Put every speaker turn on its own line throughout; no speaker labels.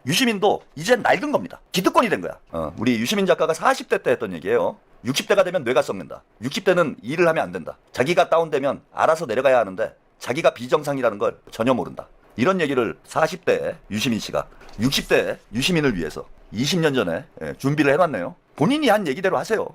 유시민도 이젠 낡은 겁니다. 기득권이 된 거야. 우리 유시민 작가가 40대 때 했던 얘기예요. 60대가 되면 뇌가 썩는다. 60대는 일을 하면 안 된다. 자기가 다운되면 알아서 내려가야 하는데 자기가 비정상이라는 걸 전혀 모른다. 이런 얘기를 40대 유시민 씨가 60대 유시민을 위해서 20년 전에 준비를 해놨네요. 본인이 한 얘기대로 하세요.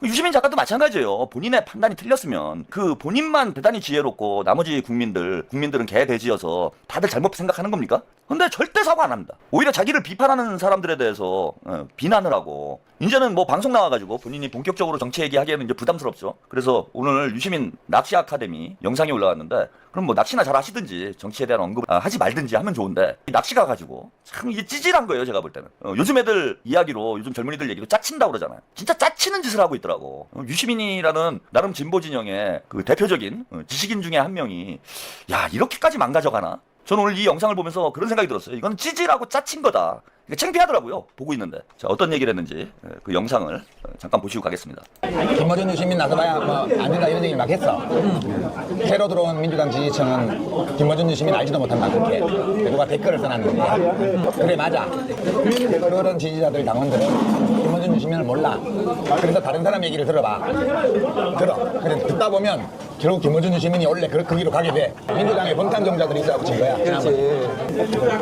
유시민 작가도 마찬가지예요. 본인의 판단이 틀렸으면 그 본인만 대단히 지혜롭고 나머지 국민들은 개돼지여서 다들 잘못 생각하는 겁니까? 근데 절대 사과 안 합니다. 오히려 자기를 비판하는 사람들에 대해서 비난을 하고 이제는 뭐 방송 나와가지고 본인이 본격적으로 정치 얘기하기에는 이제 부담스럽죠. 그래서 오늘 유시민 낚시 아카데미 영상이 올라왔는데 그럼 뭐 낚시나 잘 하시든지 정치에 대한 언급 하지 말든지 하면 좋은데 낚시가 가지고 참 이게 찌질한 거예요. 제가 볼 때는 요즘 애들 이야기로 요즘 젊은이들 얘기로 짜친다고 그러잖아요. 진짜 짜치는 짓을 하고 있더라고. 유시민이라는 나름 진보 진영의 그 대표적인 지식인 중에 한 명이 야 이렇게까지 망가져가나? 저는 오늘 이 영상을 보면서 그런 생각이 들었어요. 이건 찌질하고 짜친 거다. 창피하더라고요. 보고 있는데. 자, 어떤 얘기를 했는지 그 영상을 잠깐 보시고 가겠습니다.
김어준 유시민 나서봐야 뭐 안 된다 이런 얘기 막 했어. 새로 들어온 민주당 지지층은 김어준 유시민 알지도 못한다 그렇게 누가 댓글을 써놨는데 그래 맞아. 그런 지지자들 당원들은 김어준 유시민을 몰라. 그래서 다른 사람 얘기를 들어봐. 그래 듣다 보면 결국 김어준 유시민이 원래 그 길로 가게 돼. 민주당의 범탄 종자들이 있어서 진 거야. 그렇지.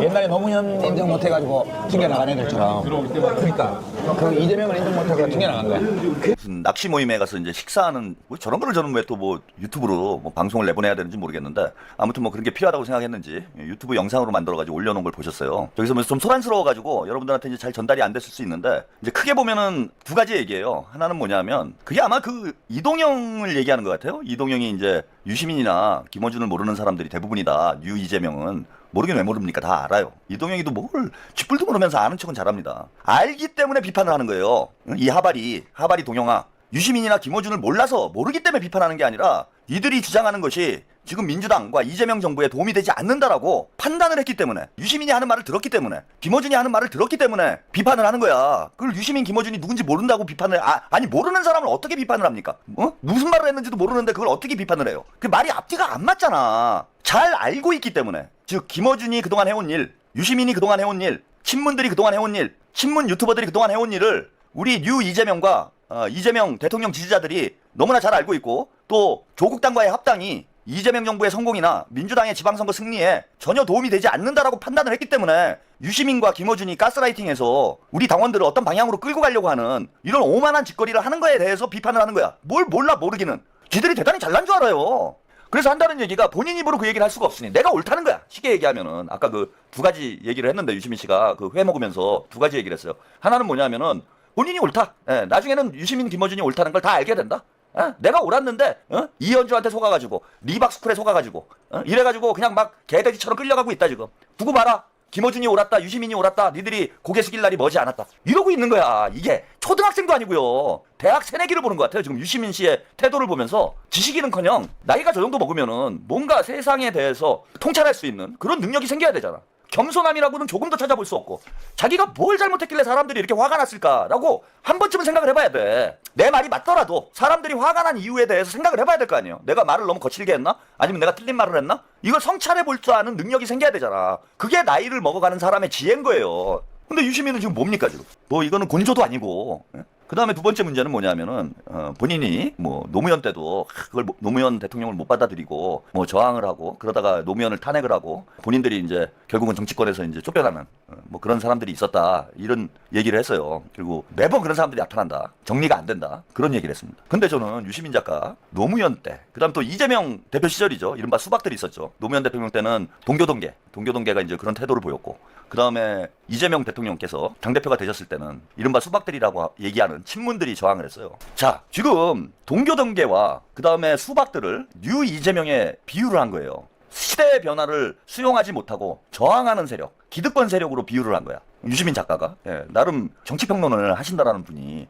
옛날에 노무현 인정 못해가지고 튕겨나간 애들처럼. 그러니까 그 이재명을 인정 못해서 튕겨나간 거야.
무슨 낚시 모임에 가서 이제 식사하는 뭐 저런 거를 저는 왜 또 뭐 유튜브로 뭐 방송을 내보내야 되는지 모르겠는데 아무튼 뭐 그런 게 필요하다고 생각했는지 유튜브 영상으로 만들어가지고 올려놓은 걸 보셨어요. 저기서 뭐 좀 소란스러워가지고 여러분들한테 이제 잘 전달이 안 됐을 수 있는데 이제 크게 보면은 두 가지 얘기예요. 하나는 뭐냐면 그게 아마 그 이동영을 얘기하는 것 같아요. 이동영이 이제 유시민이나 김어준을 모르는 사람들이 대부분이다. 뉴 이재명은 모르긴 왜 모릅니까? 다 알아요. 이동영이도 뭘 쥐뿔도 모르면서 아는 척은 잘합니다. 알기 때문에 비판을 하는 거예요. 이 하바리 동영아. 유시민이나 김어준을 몰라서 모르기 때문에 비판하는 게 아니라 이들이 주장하는 것이 지금 민주당과 이재명 정부에 도움이 되지 않는다라고 판단을 했기 때문에 유시민이 하는 말을 들었기 때문에 김어준이 하는 말을 들었기 때문에 비판을 하는 거야. 그걸 유시민, 김어준이 누군지 모른다고 비판을 아니 모르는 사람을 어떻게 비판을 합니까? 무슨 말을 했는지도 모르는데 그걸 어떻게 비판을 해요? 그 말이 앞뒤가 안 맞잖아. 잘 알고 있기 때문에 즉 김어준이 그동안 해온 일, 유시민이 그동안 해온 일, 친문들이 그동안 해온 일, 친문 유튜버들이 그동안 해온 일을 우리 뉴 이재명과 이재명 대통령 지지자들이 너무나 잘 알고 있고 또 조국당과의 합당이 이재명 정부의 성공이나 민주당의 지방선거 승리에 전혀 도움이 되지 않는다라고 판단을 했기 때문에 유시민과 김어준이 가스라이팅해서 우리 당원들을 어떤 방향으로 끌고 가려고 하는 이런 오만한 짓거리를 하는 거에 대해서 비판을 하는 거야. 뭘 몰라 모르기는. 지들이 대단히 잘난 줄 알아요. 그래서 한다는 얘기가 본인 입으로 그 얘기를 할 수가 없으니 내가 옳다는 거야. 쉽게 얘기하면은 아까 그 두 가지 얘기를 했는데 유시민 씨가 그 회 먹으면서 두 가지 얘기를 했어요. 하나는 뭐냐면은 본인이 옳다. 나중에는 유시민, 김어준이 옳다는 걸 다 알게 된다. 내가 옳았는데 이현주한테 속아가지고 리박스쿨에 속아가지고 이래가지고 그냥 막 개돼지처럼 끌려가고 있다 지금. 두고 봐라. 김어준이 옳았다. 유시민이 옳았다. 니들이 고개 숙일 날이 머지 않았다. 이러고 있는 거야. 이게 초등학생도 아니고요. 대학 새내기를 보는 것 같아요. 지금 유시민 씨의 태도를 보면서 지식인은커녕 나이가 저 정도 먹으면은 뭔가 세상에 대해서 통찰할 수 있는 그런 능력이 생겨야 되잖아. 겸손함이라고는 조금 더 찾아볼 수 없고 자기가 뭘 잘못했길래 사람들이 이렇게 화가 났을까라고 한 번쯤은 생각을 해봐야 돼. 내 말이 맞더라도 사람들이 화가 난 이유에 대해서 생각을 해봐야 될 거 아니에요. 내가 말을 너무 거칠게 했나? 아니면 내가 틀린 말을 했나? 이걸 성찰해 볼 줄 아는 능력이 생겨야 되잖아. 그게 나이를 먹어가는 사람의 지혜인 거예요. 근데 유시민은 지금 뭡니까 지금? 뭐 이거는 곤조도 아니고. 그 다음에 두 번째 문제는 뭐냐면은 본인이 뭐 노무현 때도 그걸 노무현 대통령을 못 받아들이고 뭐 저항을 하고 그러다가 노무현을 탄핵을 하고 본인들이 이제 결국은 정치권에서 이제 쫓겨나는 뭐 그런 사람들이 있었다 이런 얘기를 했어요. 그리고 매번 그런 사람들이 나타난다. 정리가 안 된다. 그런 얘기를 했습니다. 근데 저는 유시민 작가 노무현 때 그다음 또 이재명 대표 시절이죠. 이른바 수박들이 있었죠. 노무현 대통령 때는 동교동계가 이제 그런 태도를 보였고 그 다음에 이재명 대통령께서 당대표가 되셨을 때는 이른바 수박들이라고 얘기하는 친문들이 저항을 했어요. 자, 지금 동교동계와 그 다음에 수박들을 뉴 이재명에 비유를 한 거예요. 시대의 변화를 수용하지 못하고 저항하는 세력, 기득권 세력으로 비유를 한 거야. 유시민 작가가. 나름 정치평론을 하신다라는 분이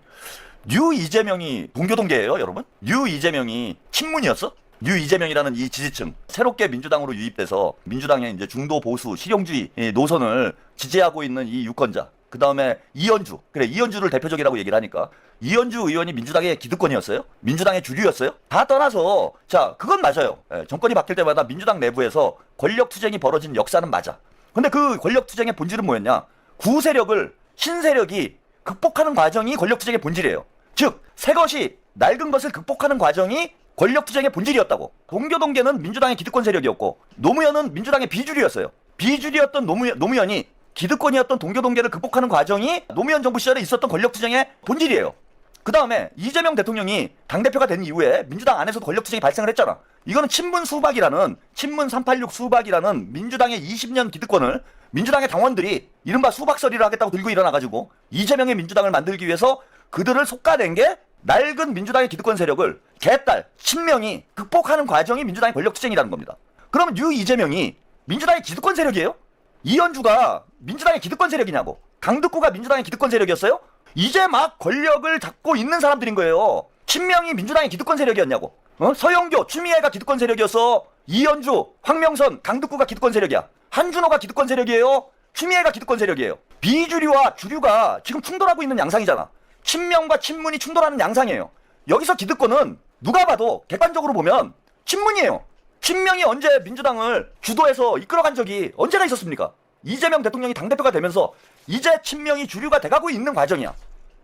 뉴 이재명이 동교동계예요, 여러분? 뉴 이재명이 친문이었어? 뉴 이재명이라는 이 지지층 새롭게 민주당으로 유입돼서 민주당의 이제 중도 보수 실용주의 노선을 지지하고 있는 이 유권자 그 다음에 이현주. 그래, 이현주를 대표적이라고 얘기를 하니까. 이현주 의원이 민주당의 기득권이었어요? 민주당의 주류였어요? 다 떠나서, 자, 그건 맞아요. 예, 정권이 바뀔 때마다 민주당 내부에서 권력투쟁이 벌어진 역사는 맞아. 근데 그 권력투쟁의 본질은 뭐였냐? 구세력을, 신세력이 극복하는 과정이 권력투쟁의 본질이에요. 즉, 새 것이 낡은 것을 극복하는 과정이 권력투쟁의 본질이었다고. 동교동계는 민주당의 기득권 세력이었고, 노무현은 민주당의 비주류였어요. 비주류였던 노무현이 기득권이었던 동교동계를 극복하는 과정이 노무현 정부 시절에 있었던 권력투쟁의 본질이에요. 그 다음에 이재명 대통령이 당대표가 된 이후에 민주당 안에서 권력투쟁이 발생을 했잖아. 이거는 친문 386 수박이라는 민주당의 20년 기득권을 민주당의 당원들이 이른바 수박설이를 하겠다고 들고 일어나가지고 이재명의 민주당을 만들기 위해서 그들을 솎아낸 게 낡은 민주당의 기득권 세력을 개딸, 친명이 극복하는 과정이 민주당의 권력투쟁이라는 겁니다. 그러면 이재명이 민주당의 기득권 세력이에요? 이현주가 민주당의 기득권 세력이냐고. 강득구가 민주당의 기득권 세력이었어요? 이제 막 권력을 잡고 있는 사람들인 거예요. 친명이 민주당의 기득권 세력이었냐고. 서영교, 추미애가 기득권 세력이었어. 이현주, 황명선, 강득구가 기득권 세력이야. 한준호가 기득권 세력이에요. 추미애가 기득권 세력이에요. 비주류와 주류가 지금 충돌하고 있는 양상이잖아. 친명과 친문이 충돌하는 양상이에요. 여기서 기득권은 누가 봐도 객관적으로 보면 친문이에요. 친명이 언제 민주당을 주도해서 이끌어간 적이 언제나 있었습니까? 이재명 대통령이 당대표가 되면서 이제 친명이 주류가 돼가고 있는 과정이야.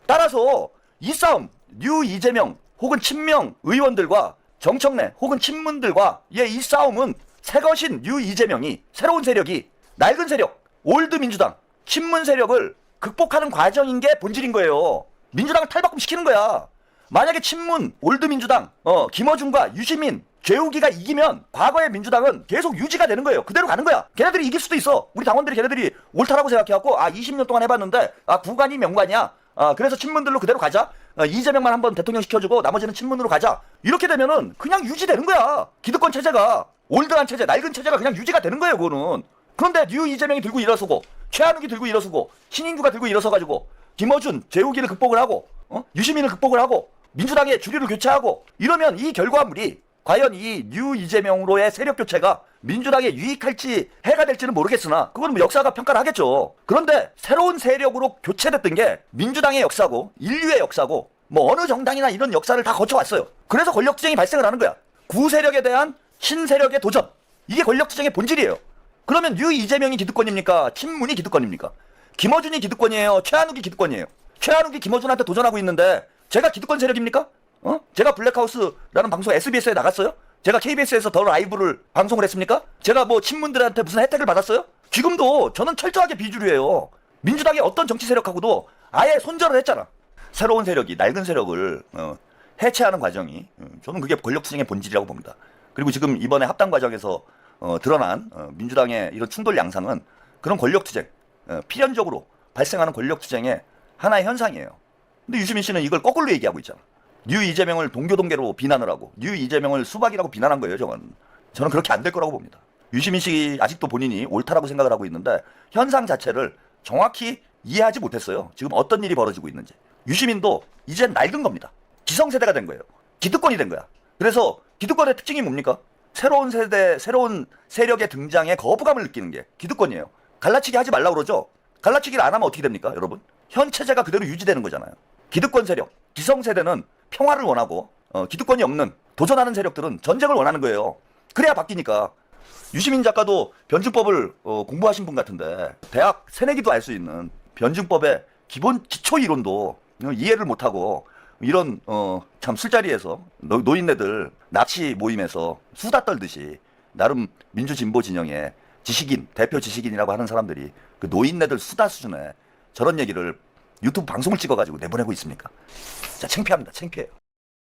따라서 이 싸움, 뉴 이재명 혹은 친명 의원들과 정청래 혹은 친문들과 이 싸움은 새것인 뉴 이재명이, 새로운 세력이 낡은 세력, 올드 민주당, 친문 세력을 극복하는 과정인 게 본질인 거예요. 민주당을 탈바꿈 시키는 거야. 만약에 친문, 올드 민주당, 김어준과 유시민, 죄우기가 이기면 과거의 민주당은 계속 유지가 되는 거예요. 그대로 가는 거야. 걔네들이 이길 수도 있어. 우리 당원들이 걔네들이 옳다라고 생각해갖고 20년 동안 해봤는데 구관이 명관이야. 그래서 친문들로 그대로 가자. 이재명만 한번 대통령 시켜주고 나머지는 친문으로 가자. 이렇게 되면은 그냥 유지되는 거야. 기득권 체제가, 올드한 체제, 낡은 체제가 그냥 유지가 되는 거예요. 그거는. 그런데 뉴 이재명이 들고 일어서고 최한욱이 들고 일어서고 신인규가 들고 일어서가지고 김어준, 재욱이를 극복을 하고 유시민을 극복을 하고 민주당의 주류를 교체하고 이러면 이 결과물이 과연 이 뉴 이재명으로의 세력 교체가 민주당에 유익할지 해가 될지는 모르겠으나 그건 뭐 역사가 평가를 하겠죠. 그런데 새로운 세력으로 교체됐던 게 민주당의 역사고 인류의 역사고 뭐 어느 정당이나 이런 역사를 다 거쳐왔어요. 그래서 권력투쟁이 발생을 하는 거야. 구세력에 대한 신세력의 도전. 이게 권력투쟁의 본질이에요. 그러면 뉴 이재명이 기득권입니까? 친문이 기득권입니까? 김어준이 기득권이에요? 최한욱이 기득권이에요? 최한욱이 김어준한테 도전하고 있는데 제가 기득권 세력입니까? 제가 블랙하우스라는 방송 SBS에 나갔어요? 제가 KBS에서 더 라이브를 방송을 했습니까? 제가 뭐 친문들한테 무슨 혜택을 받았어요? 지금도 저는 철저하게 비주류예요. 민주당의 어떤 정치 세력하고도 아예 손절을 했잖아. 새로운 세력이 낡은 세력을 해체하는 과정이 저는 그게 권력투쟁의 본질이라고 봅니다. 그리고 지금 이번에 합당 과정에서 드러난 민주당의 이런 충돌 양상은 그런 권력투쟁, 필연적으로 발생하는 권력투쟁의 하나의 현상이에요. 근데 유시민 씨는 이걸 거꾸로 얘기하고 있잖아. 뉴 이재명을 동교동계로 비난을 하고 뉴 이재명을 수박이라고 비난한 거예요. 저는 그렇게 안 될 거라고 봅니다. 유시민 씨 아직도 본인이 옳다라고 생각을 하고 있는데 현상 자체를 정확히 이해하지 못했어요. 지금 어떤 일이 벌어지고 있는지. 유시민도 이젠 낡은 겁니다. 기성세대가 된 거예요. 기득권이 된 거야. 그래서 기득권의 특징이 뭡니까? 새로운 세대, 새로운 세력의 등장에 거부감을 느끼는 게 기득권이에요. 갈라치기 하지 말라고 그러죠. 갈라치기를 안 하면 어떻게 됩니까, 여러분? 현 체제가 그대로 유지되는 거잖아요. 기득권 세력, 기성세대는 평화를 원하고 기득권이 없는 도전하는 세력들은 전쟁을 원하는 거예요. 그래야 바뀌니까. 유시민 작가도 변증법을 공부하신 분 같은데 대학 새내기도 알 수 있는 변증법의 기본 기초 이론도 이해를 못하고 이런 참 술자리에서 노인네들 납치 모임에서 수다 떨듯이 나름 민주진보 진영의 지식인, 대표 지식인이라고 하는 사람들이 그 노인네들 수다 수준의 저런 얘기를 유튜브 방송을 찍어가지고 내보내고 있습니까? 진짜 창피합니다. 창피해요.